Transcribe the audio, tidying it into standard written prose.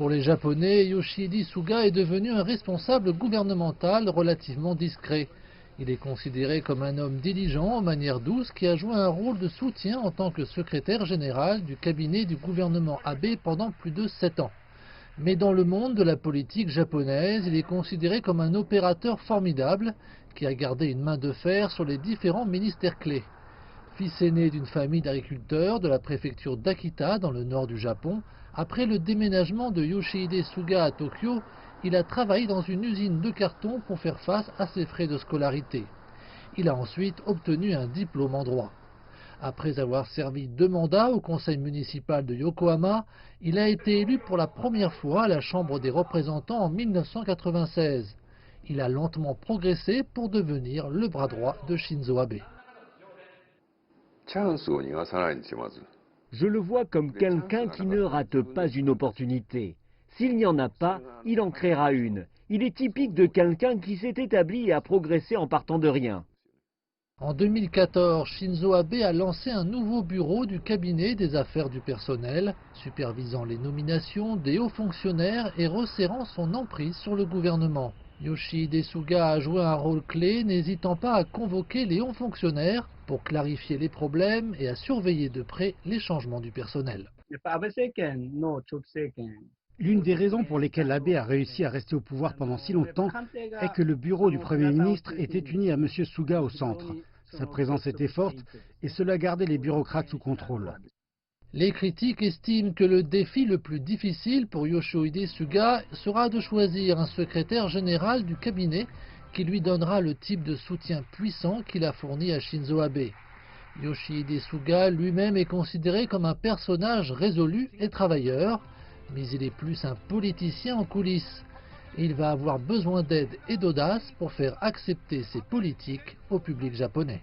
Pour les Japonais, Yoshihide Suga est devenu un responsable gouvernemental relativement discret. Il est considéré comme un homme diligent, aux manières douces, qui a joué un rôle de soutien en tant que secrétaire général du cabinet du gouvernement Abe pendant plus de 7 ans. Mais dans le monde de la politique japonaise, il est considéré comme un opérateur formidable qui a gardé une main de fer sur les différents ministères clés. Fils aîné d'une famille d'agriculteurs de la préfecture d'Akita dans le nord du Japon, après le déménagement de Yoshihide Suga à Tokyo, il a travaillé dans une usine de carton pour faire face à ses frais de scolarité. Il a ensuite obtenu un diplôme en droit. Après avoir servi 2 mandats au conseil municipal de Yokohama, il a été élu pour la première fois à la Chambre des représentants en 1996. Il a lentement progressé pour devenir le bras droit de Shinzo Abe. Je le vois comme quelqu'un qui ne rate pas une opportunité. S'il n'y en a pas, il en créera une. Il est typique de quelqu'un qui s'est établi et a progressé en partant de rien. En 2014, Shinzo Abe a lancé un nouveau bureau du cabinet des affaires du personnel, supervisant les nominations des hauts fonctionnaires et resserrant son emprise sur le gouvernement. Yoshihide Suga a joué un rôle clé, n'hésitant pas à convoquer les hauts fonctionnaires pour clarifier les problèmes et à surveiller de près les changements du personnel. L'une des raisons pour lesquelles Abe a réussi à rester au pouvoir pendant si longtemps est que le bureau du Premier ministre était uni à M. Suga au centre. Sa présence était forte et cela gardait les bureaucrates sous contrôle. Les critiques estiment que le défi le plus difficile pour Yoshihide Suga sera de choisir un secrétaire général du cabinet qui lui donnera le type de soutien puissant qu'il a fourni à Shinzo Abe. Yoshihide Suga lui-même est considéré comme un personnage résolu et travailleur, mais il est plus un politicien en coulisses. Et il va avoir besoin d'aide et d'audace pour faire accepter ses politiques au public japonais.